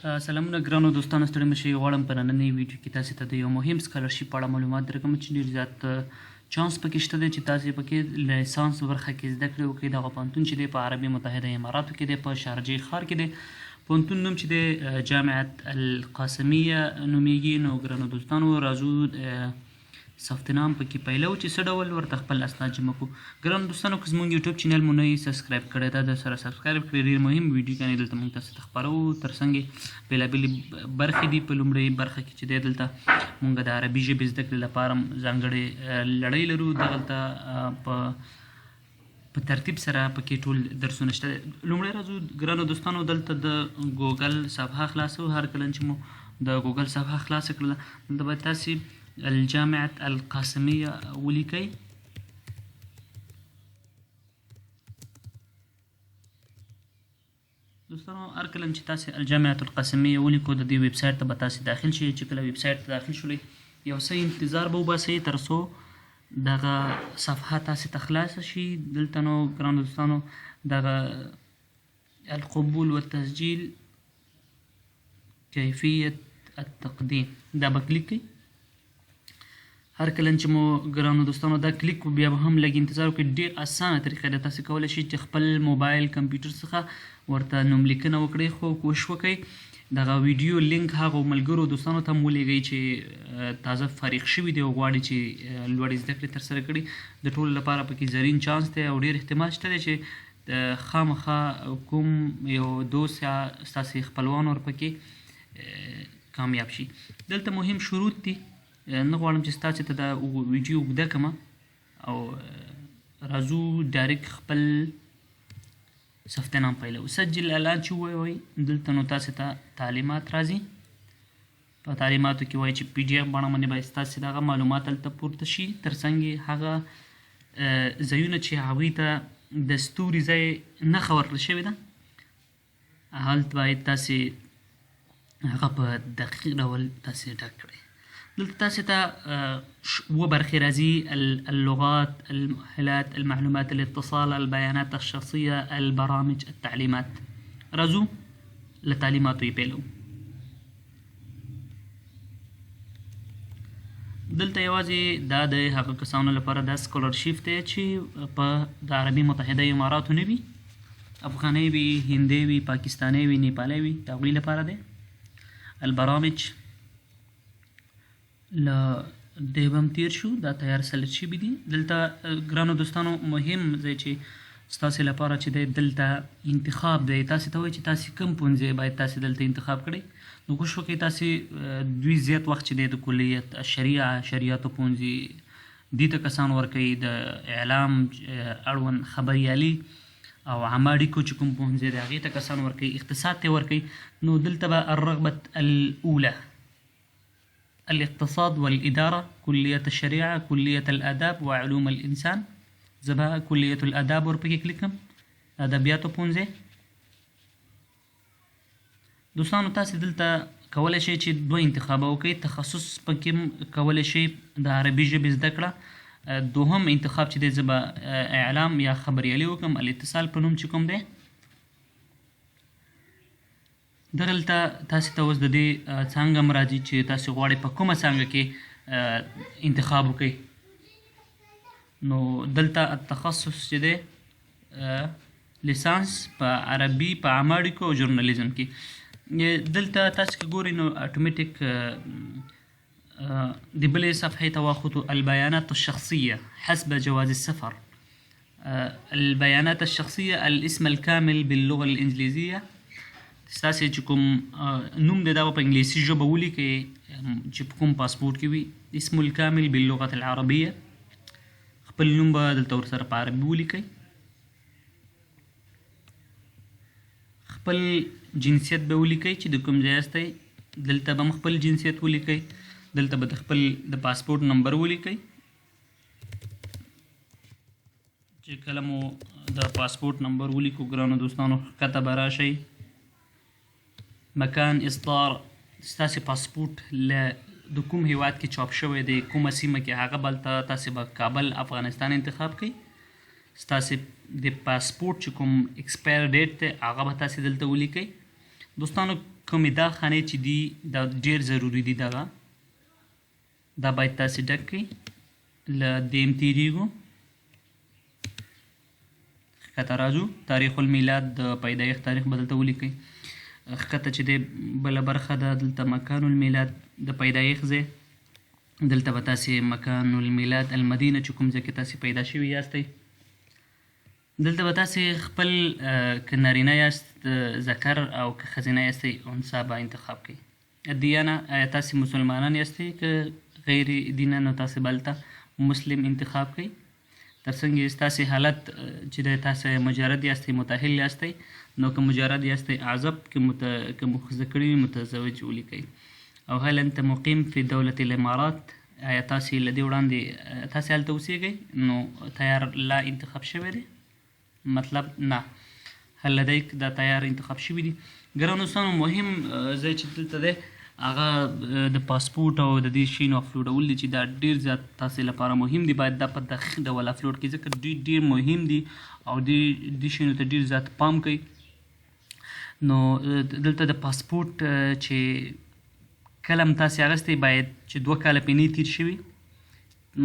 سلامونه ګرانو دوستانو، ستړي مشئ. غواړم په نننۍ ویډیو کې تاسې ته د یو مهم سکالرشپ په اړه معلومات درکړم چې ډېر زیات چانس پکې شته دی چې تاسې پکې لیسانس برخه کې زده کړې وکړئ. دغه پوهنتون چې دی په عربي متحده اماراتو کې دی، په شارجې ښار کې دی. پوهنتون نوم چې دی جامعة القاسمیه نومیږي. نو ګرانو دوستانو راځو ثبت نام پکې پیلو چې څه ډول ورته خپل اسناد جمع کړو. ګرانو دوستانو که زموږ یوټیوب چینل مو نه وي سبسکرایب کړی دا د سره سبسکرایب کړئ. ډېر مهم ویډیوګانې دلته موږ تاسو ته خپروو. تر څنګ بېلابېلې برخې دي. په لومړۍ برخه کې چې دی دلته موږ د عربي ژبې زده کړې لپاره ځانګړې لړۍ لرو. دغلته په ترتیب سره پکې ټول درسونه شته. لومړی راځو ګرانو دوستانو، دلته د ګوګل صفحه خلاصو. هر کله چې مو د ګوګل صفحه خلاصه کړله دلته باید تاسې الجامعة القاسمیه ولیکئ. دوستانو هر کله چې تاسې الجامعة القاسمیه ولیکو د دې ویب سایټ ته به تاسې داخل شئ. چې کله ویب سایټ ته داخل شولئ یو څه انتظار به وباسئ تر څو دغه صفحه تاسې ته خلاصه شي. دلته نو ګرانو دوستانو دغه القبول والتسجیل کیفیت التقدیم دا به کلیک کړئ. هر کله چې مو ګرانو دوستانو دا کلیک بیا به هم لږ انتظار وکړئ. ډېر اسانه طریقه ده. تاسې کولی شئ چې خپل موبایل کمپیوټر څخه ورته نوملیکنه وکړئ، خو کوشش وکړئ دغه ویډیو لینک هغو ملګرو دوستانو ته هم ولېږئ چې تازه فارغ شوي دي او غواړي چې لوړې زده کړې ترسره کړي. د ټولو لپاره پکې زرین چانس دی او ډېر احتمال شته دی چې خامخا کوم یو دوست یا ستاسې خپلوان ورپکې کامیاب شي. دلته مهم شروط دي. نه غواړم چې ستاسې ته دا ویډیو اوږده کړمه او راځو ډایرکټ خپل ثبت نام پیلوو. سجل الان چې ووایئ دلته نو تاسې ته تعلیمات راځي. په تعلیماتو کې وایي چې پی ډي اف بڼه باندې باید ستاسې دغه معلومات هلته پورته شي. تر څنګ هغه ځایونه چې هغوی ته د ستوري ځای نښه ورکړل شوې ده هلته باید تاسې هغه په دقیق ډول تاسې ډک کړئ. دلته تاسې ته اووه برخې راځي: اللغات، المؤهلات، المعلومات، الاتصال، البيانات الشخصية، البرامج، التعليمات. راځو له تعلیماتو یې پیلوو. دلته یوازې دا د هغه کسانو لپاره دا سکالرشپ دی چې په د عربي متحده اماراتو نه وي، افغانۍ وي، هندۍ وي، پاکستانۍ وي، نیپالۍ وي، د هغوی لپاره دی. البرامج له دې به هم تېر شو، دا تیار سلیکټ شوي دي. دلته ګرانو دوستانو مهم ځای چې ستاسې لپاره چې دی دلته انتخاب دی. تاسې ته وایي چې تاسې کوم پوهنځی باید تاسې دلته انتخاب کړئ. نو کوشش وکړئ تاسې دوی زیات وخت چې دی د کلیت شریعتو پوهنځي دې ته کسان ورکوي، د اعلام اړوند خبریالي او عامه اړیکو چې کوم پوهنځی دی هغې ته کسان ورکوي، اقتصاد ته ورکوي. نو دلته به الرغبة الأولى الاقتصاد والإدارة، كلية الشريعة، كلية الآداب وعلوم الإنسان. زبا كلية الآداب ورپکې کلیک کړم، ادبیاتو پوهنځی. دوستانو تاسې دلته کولی شئ چې دوه انتخابه وکړئ. تخصص پکې کولی شئ د عربي ژبې زده کړه. دوهم انتخاب چې دی زه به اعلام یا خبریالي وکړم. الاتصال په نوم چې کوم دی دغلته تاسې ته اوس د دې څانګه هم راځي چې تاسې غواړئ په کومه څانګه کې انتخاب وکړئ. نو دلته تخصص چې دی لیسانس په عربي، په عامه اړیکو او ژورنالیزم کې. دلته تاسې که ګورئ نو اتوماتیک د بلې صفحې ته واخوتو. البيانات الشخصية حسب جواز السفر. البيانات الشخصية الاسم الكامل باللغة الإنجليزية. ستاسې چې کوم نوم دی دا به په انګلیسي ژبه ولیکئ چې په کوم پاسپورټ کې وي. اسم الکامل باللغة العربیة. خپل نوم به دلته ورسره په عربي ولیکئ. خپل جنسیت به ولیکئ چې د کوم ځای یاستئ. دلته به هم خپل جنسیت ولیکئ. دلته به د خپل د پاسپورټ نمبر ولیکئ. چې کله مو د پاسپورټ نمبر ولیکو ګرانو دوستانو ښکته به راشئ. مکان اصدار، ستاسې پاسپورټ له د کوم هیواد کې چاپ شوی دی، کومه سیمه کې، هغه بلته تاسې به کابل افغانستان انتخاب کړئ. ستاسې د پاسپورټ چې کوم ایکسپایر ډیټ دی هغه به تاسې دلته ولیکئ. دوستانو کومې دا خانې چې دي دا ډېر ضروري دي دغه دا باید تاسې ډک کړئ له دې هم تېرېږو ښکته راځو تاریخ المیلاد د پیدایښت تاریخ به دلته ولیکئ ښکته چې دی بله برخه ده دلته مکان المیلاد د پیدایښت ځای دلته به تاسې مکان المیلاد المدینه چې کوم ځای کې تاسې پیدا شوي یاستئ دلته به تاسې خپل که نارینه یاست ذکر او که ښځینه یاستئ انثا به انتخاب کړئ دیانه آیا تاسې مسلمانان یاستئ که غیر دینه نو تاسې بلته مسلم انتخاب کړئ تر څنګ ستاسې حالت چې دی تاسې مجرد یاستئ متأهل یاستئ نو که مجرد یاستئ اعزب که مخزه کړي وي متزوج ولیکئ او هل انت مقیم فی دولة الامارات آیا تاسې له دې وړاندې تاسې هلته اوسیږئ نو تیار لا انتخاب شوی دی مطلب نه هل لدیک دا تیار انتخاب شوي دي ګرانو دوستانو مهم ځای چې دلته دی هغه د پاسپورټ او د دې شیانو افلوډول دي چې دا ډېر زیات تاسې لپاره مهم دي باید دا په دقیق ډول افلوډ کړئ ځکه ډېر مهم دي او دې شیانو ته ډېر زیات پام کوئ نو دلته د پاسپورټ چې کله هم تاسې اخیستی باید چې 2 کاله پرې نه تېر شوي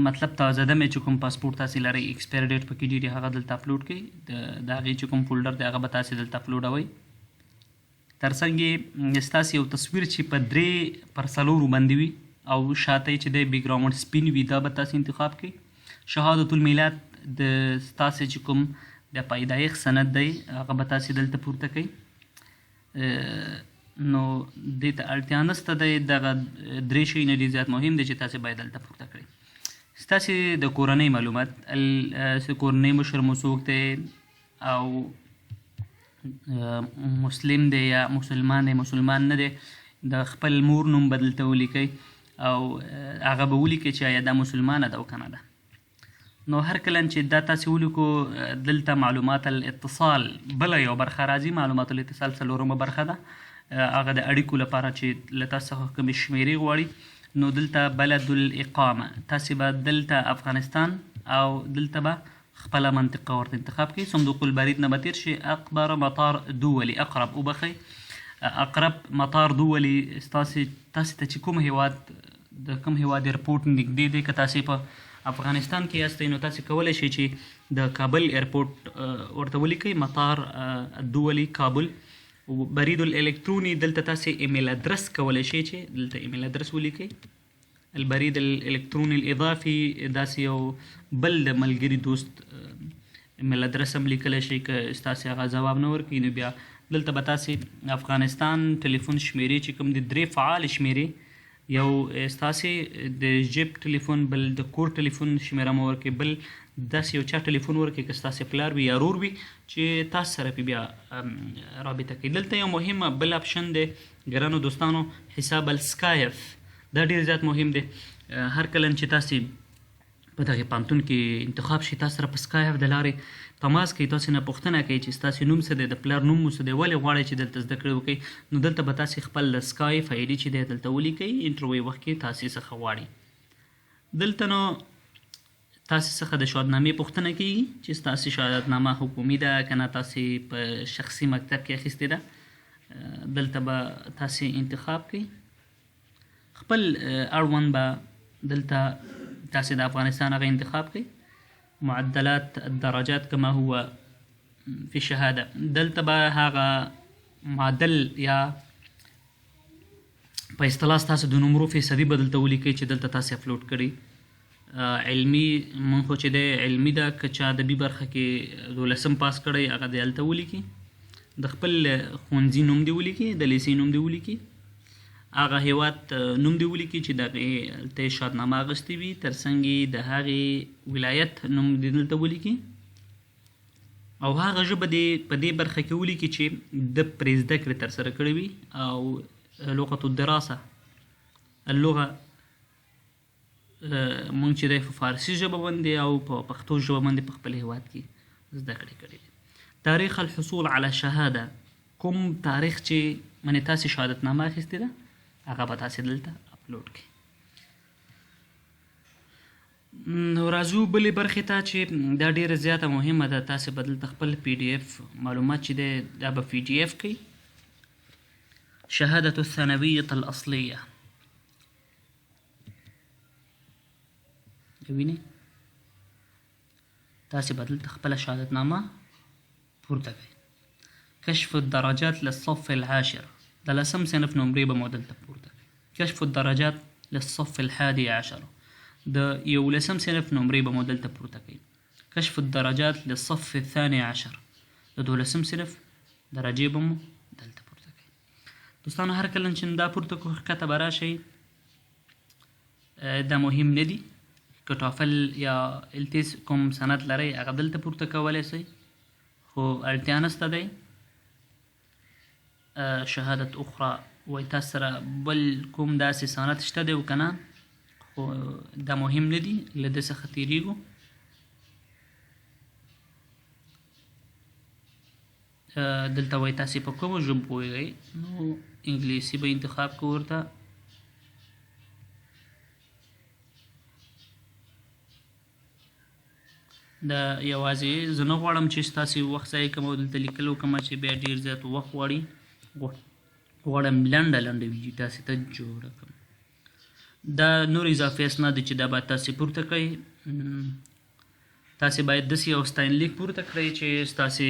مطلب تازه دمې چې کوم پاسپورټ تاسې لرئ ایکسپایر ډیټ پکې ډېر هغه دلته اپلوډ کړئ د هغې چې کوم فولډر دی هغه به تاسې دلته اپلوډوئ تر څنګ یې ستاسې یو تصویر چې په 3x4 باندې وي او شاته یې چې دی بیکګراونډ سپین وي دا به تاسې انتخاب کړئ شهادة المیلاد د ستاسې چې کوم د پیدایښت سند دی هغه به تاسې دلته پورته کړئ نو دې ته اړتیا نشته دی دغه 3 شیونه ډېر زیات مهم دی چې تاسې باید دلته پورته کړئ ستاسې د کورنۍ معلومات کورنۍ مشر مو څوک دی او مسلم دی یا مسلمان دی مسلمان نه دی د خپل مور نوم به دلته ولیکئ او هغه به ولیکئ چې آیا دا مسلمانه ده او که نه ده نو هر کله چې دا تاسې ولیکو دلته معلومات الاتصال بله یو برخه راځي معلومات الاتصال 4مه برخه ده هغه د اړیکو لپاره چې له تاسو څخه کومې شمیرې غواړي نو دلته بلد الاقامه تاسې به دلته افغانستان او دلته به خپله منطقه ورته انتخاب کړئ صندوق البرید نه به تېر شي اقبر مطار دولي اقرب وبخئ اقرب مطار دولي ستاسې ته چې کوم هیواد د کوم هیواد ایرپورټ نږدې دی که تاسې په افغانستان کې یاستئ نو تاسې کولی شئ چې د کابل ایرپورټ ورته ولیکئ مطار دولي کابل برید الالکتروني دلته تاسې ایمیل ادرس کولی شئ چې دلته ایمیل ادرس ولیکئ البرید الالکتروني الاضافي داسې یو بل د ملګري دوست ایمیل ادرس هم لیکلی شئ که ستاسې هغه ځواب نه ورکوي نو بیا دلته به تاسې افغانستان ټلیفون شمیرې چې کوم دي 3 فعال شمیرې یو ستاسې د جیب ټلیفون بل د کور ټلیفون شمیره مو ورکړئ بل داسې یو چا ټلیفون ورکړئ که ستاسې پلار وي یا رور وي چې تاسو سره پې بیا رابطه کوي دلته یو مهم بل اپشن دی ګرانو دوستانو حساب السکایف دا ډېر زیات مهم دی هر کله چې تاسې په دغې پوهنتون کې انتخاب شي تاسو سره په سکایف د لارې تماس کوي تاسې نه پوښتنه کوي چې ستاسې نوم څه دی د پلار نوم مو څه دی ولې غواړئ چې دلته زده کړې وکړئ نو دلته به تاسې خپل د سکایف آی ډي چې دی دلته ولیکئ انټرویو وخت کې تاسې څخه غواړي دلته نو تاسې څخه د شهادتنامې پوښتنه کیږي چې ستاسې شهادتنامه حکومي ده که نه تاسې په شخصي مکتب کې اخیستې ده دلته به تاسې انتخاب کړئ خپل اړوند به دلته تاسې د افغانستان هغه انتخاب کړئ معدلات الدرجات كما هو في الشهادة دلته به هغه معدل یا په اصطلاح ستاسو د نمرو فیصدي به دلته ولیکئ چې دلته تاسې اپلوډ کړئ علمي مونږ خو چې دی علمي ده که چا ادبي برخه کې 12 پاس کړی هغه دې هلته ولیکي د خپل ښوونځي نوم دې ولیکي د لیسې نوم دې ولیکي هغه هیواد نوم دې ولیکي چې دغې هلته یې شهادتنامه اخیستې وي تر څنګ یې د هغې ولایت نوم دې دلته ولیکي او هغه ژبه دې په دې برخه کې ولیکي چې د پرې زده کړې ترسره کړې وي او لغة الدراسه اللغه مونږ چې دی په فارسي ژبه باندې او په پښتو ژبه باندې په خپل هیواد کې زده کړې کړې دي تاریخ الحصول على شهاده کوم تاریخ چې منې تاسې شهادتنامه اخیستې ده هغه به تاسې دلته اپلوډ کړئ نو راځو بلې برخې ته چې دا ډېره زیاته مهمه ده تاسې به دلته خپل PDF معلومات چې دی دا به PDF کړئ شهادة الثانوية الأصلية. وینئ تاسې به دلته خپله شهادتنامه پورته کړئ. کشف الدرجات للصف العاشر، د 10م صنف نمرې به مو دلته پورته کړئ. کشف الدرجات للصف الحادي عشر، د 11م صنف نمرې به مو دلته پورته کړئ. کشف الدرجات للصف الثاني عشر، د 12م صنف درجې به مو دلته پورته کړئ. دوستانو هر کله چې دا پورته کړو ښکته به راشئ، دا مهم نه دي. که ټافل یا التیس کوم سند لرئ هغه دلته پورته کولی شئ، خو اړتیا نشته دی. شهادت اخرى وایي تاسو سره بل کوم داسې سند شته دی او که نه، خو دا مهم نه دي، له ده څخه تېرېږو. دلته وایي تاسې په کومو ژبو پوهېږئ، نو انګلیسي به انتخاب کړو ورته. دا یوازې زه نه غواړم چې ستاسې وخت ضایع کړم او دلته لیکل وکړم چې بیا ډېر زیات وخت غواړي. غواړم لنډه ویډیو تاسې ته جوړه کړم. دا نور اضافي اسناد دي چې دا باید تاسې پورته کړئ. تاسې باید داسې یو ستاینلیک پورته کړئ چې ستاسې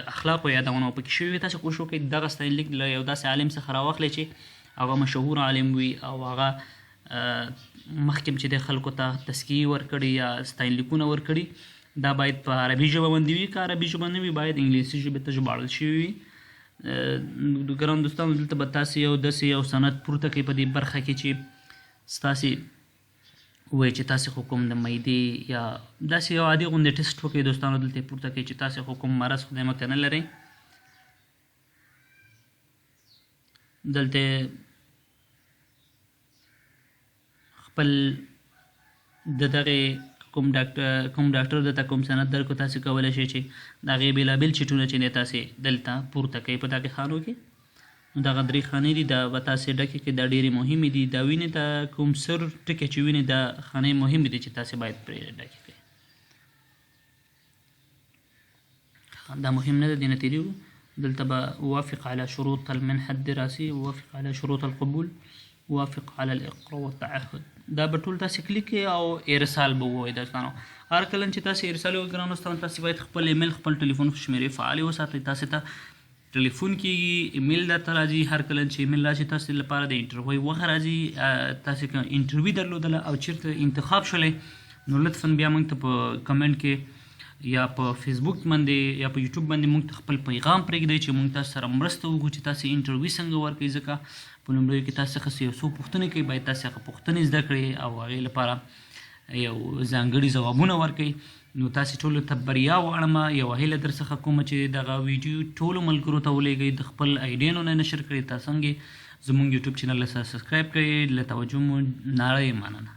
د اخلاقو یادونه پکې شوي وي. تاسې کوشش وکړئ دغه ستاینلیک له یو داسې عالم څخه راواخلئ چې هغه مشهور عالم وي او هغه مخکې چې د خلکو ته تذکیې ورکړي یا ستاینلیکونه ورکړي. دا باید په عربي ژبه باندې وي، که عربي ژبه نه وي باید انګلیسي ژبې ته ژباړل شوي وي. ګرانو دوستانو دلته به تاسې یو داسې یو سند پورته کړئ په دې برخه کې چې ستاسې وایي چې تاسې خو کوم د معدې یا داسې یو عادي غوندې ټیسټ وکړئ. دوستانو دلته یې پورته کړئ چې تاسې خو کوم مرض خدای مکړه نه لرئ. دلته خپل د دغې کوم ډاکټر درته کوم سند درکړو تاسې کولی شئ چې د هغې بېلابېل چیټونه چې دی تاسې دلته پورته کوئ په دغې خانو کې. نو دغه 3 خانې دي، دا به تاسې ډکې کړئ. دا ډېرې مهمې دي. دا وینې ته کوم سر ټکي چې وینې دا خانې مهمې دي چې تاسې باید پرې ډکې کړئ. دا مهم نه ده، دې نه تېرېږو. دلته به وافق على شروط المنحة الدراسي، وافق على شروط القبول، وافق على الاقرار والتعهد. دا به ټول تاسې کلیک کړئ او ارسال به ووایي. دوستانو هر کله چې تاسې ارسال وکړئ ګرانو دوستانو تاسې باید خپل ایمیل خپل ټلیفون شمېرې فعالې وساتئ. تاسې ته ټلیفون کېږي، ایمیل درته راځي. هر کله چې ایمیل راشي تاسې لپاره د انټرویو وخت راځي. تاسې که انټرویو درلودله او چېرته انتخاب شولئ نو لطفا بیا موږ ته په کمنټ کې یا په فیسبوک باندې یا په یوټیوب باندې موږ ته خپل پیغام پرېږدئ چې موږ تاسو سره مرسته وکړو چې تاسې انټرویو څنګه ورکړئ. ځکه په لومړیو کې تاسو څخه یو څو پوښتنې کوي، باید تاسې هغه پوښتنې زده کړئ او هغې لپاره یو ځانګړي ځوابونه ورکړئ. نو تاسې ټولو ته بریا غواړم. یوه هیله در څخه کومه چې دغه ویډیو ټولو ملګرو ته ولېږئ، د خپل آیډیانو نه نشر کړئ. تاسو څنګه زموږ یوټیوب چینل سره سبسکرایب کړئ. له توجه مو نړۍ مننه.